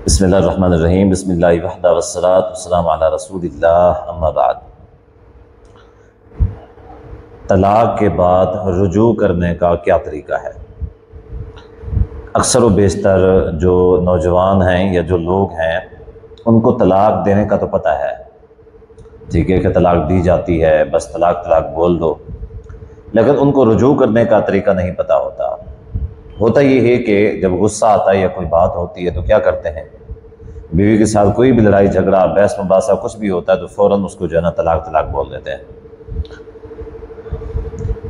बिस्मिल्लाहिर्रहमानिर्रहीम बिस्मिल्लाहि वहदा वस्सलातु वस्सलामु अला रसूलिल्लाह अम्मा बाद। तलाक के बाद रुजू करने का क्या तरीका है? अक्सर व बेशतर जो नौजवान हैं या जो लोग हैं उनको तलाक देने का तो पता है, ठीक है कि तलाक दी जाती है, बस तलाक तलाक बोल दो, लेकिन उनको रुजू करने का तरीका नहीं पता होता ये है कि जब गुस्सा आता है या कोई बात होती है तो क्या करते हैं, बीवी के साथ कोई भी लड़ाई झगड़ा बहस मुबासा कुछ भी होता है तो फ़ौरन उसको जो है ना तलाक तलाक बोल देते हैं।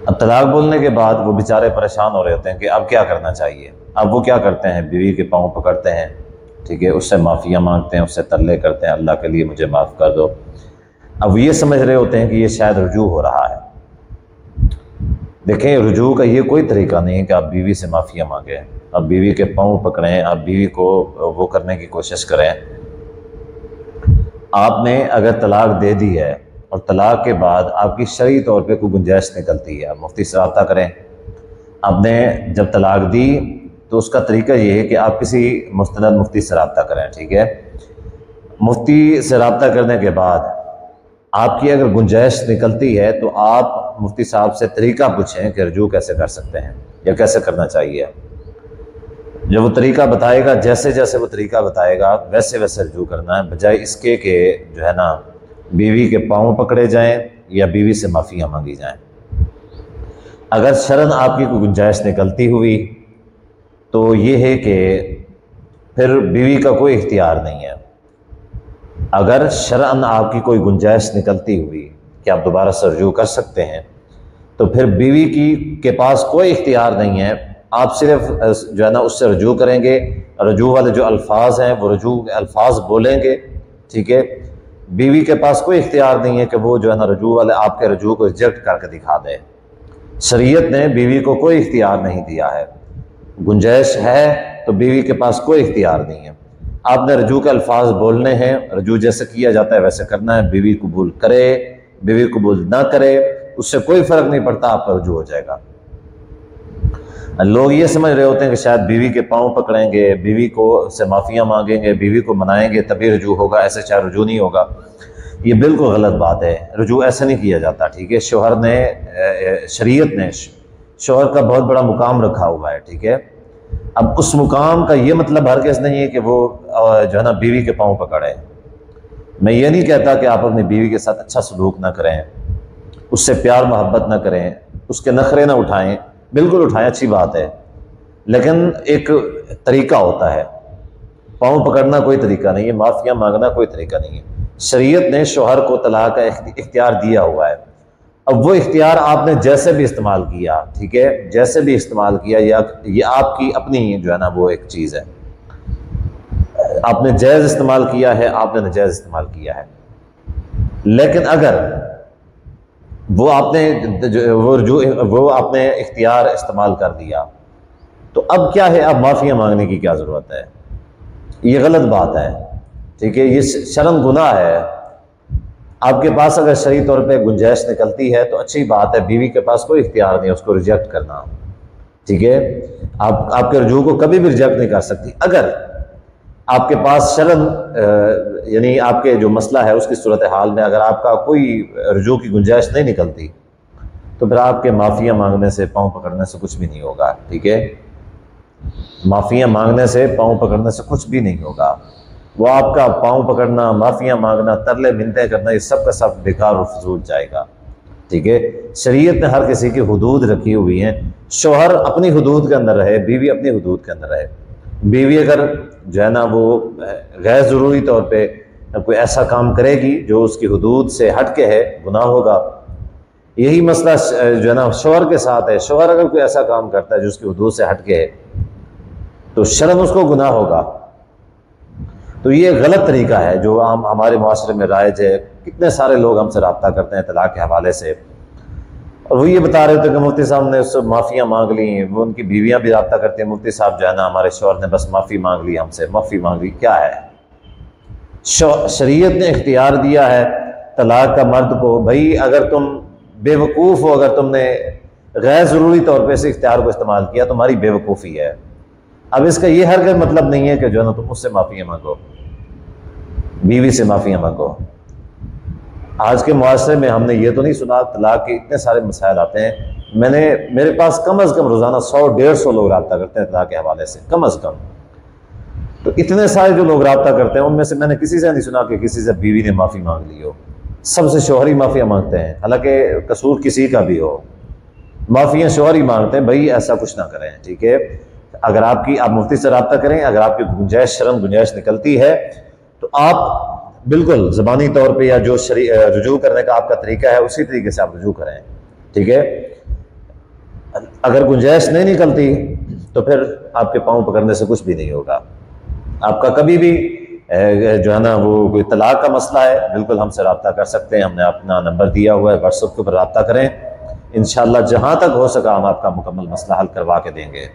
अब तलाक बोलने के बाद वो बेचारे परेशान हो रहे होते हैं कि अब क्या करना चाहिए। अब वो क्या करते हैं, बीवी के पाँव पकड़ते हैं, ठीक है, उससे माफ़िया मांगते हैं, उससे तरले करते हैं, अल्लाह के लिए मुझे माफ़ कर दो। अब ये समझ रहे होते हैं कि ये शायद रुजू हो रहा है। देखें, रुजू का ये कोई तरीका नहीं है कि आप बीवी से माफ़िया मांगें, आप बीवी के पाँव पकड़ें, आप बीवी को वो करने की कोशिश करें। आपने अगर तलाक दे दी है और तलाक के बाद आपकी शरई तौर पे कोई गुंजाइश निकलती है, आप मुफ्ती से रब्ता करें। आपने जब तलाक दी तो उसका तरीका ये है कि आप किसी मुस्तनद मुफ्ती से रब्ता करें, ठीक है। मुफ्ती से रब्ता करने के बाद आपकी अगर गुंजाइश निकलती है तो आप मुफ्ती साहब से तरीका पूछें कि रुजू कैसे कर सकते हैं या कैसे करना चाहिए। जब वो तरीका बताएगा, जैसे जैसे वो तरीका बताएगा वैसे वैसे रुजू करना है, बजाय इसके कि जो है ना बीवी के पाँव पकड़े जाएं या बीवी से माफ़ियाँ मांगी जाएं। अगर शरन आपकी कोई गुंजाइश निकलती हुई तो ये है कि फिर बीवी का कोई इख्तियार नहीं है। अगर शरअन आपकी कोई गुंजाइश निकलती हुई कि आप दोबारा से रुजू कर सकते हैं तो फिर बीवी के पास कोई इख्तियार नहीं है। आप सिर्फ जो है ना उससे रुजू करेंगे, रुजू वाले जो अल्फाज हैं वो रुजू अल्फाज बोलेंगे, ठीक है। बीवी के पास कोई इख्तियार नहीं है कि वो जो है ना रुजू वाले आपके रुजू को रिजेक्ट करके दिखा दे। शरीयत ने बीवी को कोई इख्तियार नहीं दिया है। गुंजाइश है तो बीवी के पास कोई इख्तियार नहीं है। आपने रुजू के अल्फाज बोलने हैं, रुजू जैसे किया जाता है वैसे करना है। बीवी कबूल करे, बीवी कबूल ना करे, उससे कोई फ़र्क नहीं पड़ता, आपका रुजू हो जाएगा। लोग ये समझ रहे होते हैं कि शायद बीवी के पाँव पकड़ेंगे, बीवी को से माफ़िया मांगेंगे, बीवी को मनाएंगे तभी रुजू होगा, ऐसे शायद रुजू नहीं होगा। ये बिल्कुल गलत बात है। रुजू ऐसे नहीं किया जाता, ठीक है। शोहर ने, शरीयत ने शोहर का बहुत बड़ा मुकाम रखा हुआ है, ठीक है। अब उस मुकाम का ये मतलब हरगिज़ नहीं है कि वो जो है ना बीवी के पाँव पकड़े। मैं ये नहीं कहता कि आप अपनी बीवी के साथ अच्छा सलूक ना करें, उससे प्यार मोहब्बत ना करें, उसके नखरे ना उठाएं, बिल्कुल उठाएं, अच्छी बात है, लेकिन एक तरीका होता है। पाँव पकड़ना कोई तरीका नहीं है, माफ़िया मांगना कोई तरीका नहीं है। शरीयत ने शोहर को तलाक का इख्तियार दिया हुआ है। अब वो इख्तियार आपने जैसे भी इस्तेमाल किया, ठीक है, जैसे भी इस्तेमाल किया, या ये आपकी अपनी जो है ना वो एक चीज़ है। आपने जायज़ इस्तेमाल किया है, आपने नाजायज़ इस्तेमाल किया है, लेकिन अगर वो आपने इख्तियार इस्तेमाल कर दिया तो अब क्या है, अब माफ़िया मांगने की क्या ज़रूरत है? ये गलत बात है, ठीक है। ये शर्म गुनाह है। आपके पास अगर शरई तौर पे गुंजाइश निकलती है तो अच्छी बात है, बीवी के पास कोई इख्तियार नहीं उसको रिजेक्ट करना, ठीक है। आप आपके रुजू को कभी भी रिजेक्ट नहीं कर सकती। अगर आपके पास शरम यानी आपके जो मसला है उसकी सूरत हाल में अगर आपका कोई रुजू की गुंजाइश नहीं निकलती तो फिर आपके माफ़िया मांगने से, पाँव पकड़ने से कुछ भी नहीं होगा, ठीक है। माफ़िया मांगने से, पाँव पकड़ने से कुछ भी नहीं होगा। वो आपका पाँव पकड़ना, माफ़िया मांगना, तरले मिन्नतें करना, ये सब का सब बेकार और फजूल जाएगा, ठीक है। शरीयत ने हर किसी की हुदूद रखी हुई हैं। शोहर अपनी हुदूद के अंदर रहे, बीवी अपनी हुदूद के अंदर रहे। बीवी अगर जो है ना वो गैर ज़रूरी तौर पे कोई ऐसा काम करेगी जो उसकी हुदूद से हट के है, गुनाह होगा। यही मसला जो है ना शोहर के साथ है। शोहर अगर कोई ऐसा काम करता है जो उसकी हुदूद से हट के है तो शर्म उसको गुनाह होगा। तो ये गलत तरीका है जो हमारे माशरे में राइज है। कितने सारे लोग हमसे रब्ता करते हैं तलाक के हवाले से, और वो ये बता रहे थे कि मुफ्ती साहब ने उससे माफ़ियाँ मांग ली। वो उनकी बीवियाँ भी रब्ता करती हैं, मुफ्ती साहब जो है ना हमारे शोहर ने बस माफ़ी मांग ली, हमसे माफ़ी मांग ली। क्या है, शरीयत ने इख्तियार दिया है तलाक का मर्द को। भाई अगर तुम बेवकूफ़ हो, अगर तुमने गैर ज़रूरी तौर पर इस इख्तियार को इस्तेमाल किया, तुम्हारी बेवकूफ़ी है। अब इसका ये हर मतलब नहीं है कि जो है ना तुम उससे माफिया मांगो, बीवी से माफिया मांगो। आज के मुआशरे में हमने ये तो नहीं सुना, तलाक के इतने सारे मसाइल आते हैं। मेरे पास कम अज़ कम रोज़ाना 100-150 लोग रब्ता करते हैं तलाक के हवाले से, कम अज़ कम। तो इतने सारे जो लोग रब्ता करते हैं उनमें से मैंने किसी से नहीं सुना कि किसी से बीवी ने माफ़ी मांग ली हो। सबसे शोहर ही माफिया मांगते हैं, हालांकि कसूर किसी का भी हो, माफिया शोहर ही मांगते हैं। भाई ऐसा कुछ ना करें, ठीक है। अगर आप मुफ्ती से रब्ता करें, अगर आपकी गुंजाइश शर्म गुंजाइश निकलती है तो आप बिल्कुल ज़बानी तौर पे या जो रुजू करने का आपका तरीका है उसी तरीके से आप रुजू करें, ठीक है। अगर गुंजाइश नहीं निकलती तो फिर आपके पाँव पकड़ने से कुछ भी नहीं होगा। आपका कभी भी जो है ना वो कोई तलाक का मसला है, बिल्कुल हमसे रब्ता कर सकते हैं। हमने अपना नंबर दिया हुआ है, व्हाट्सएप के ऊपर रब्ता करें। इंशाअल्लाह जहाँ तक हो सका हम आपका मुकम्मल मसला हल करवा के देंगे।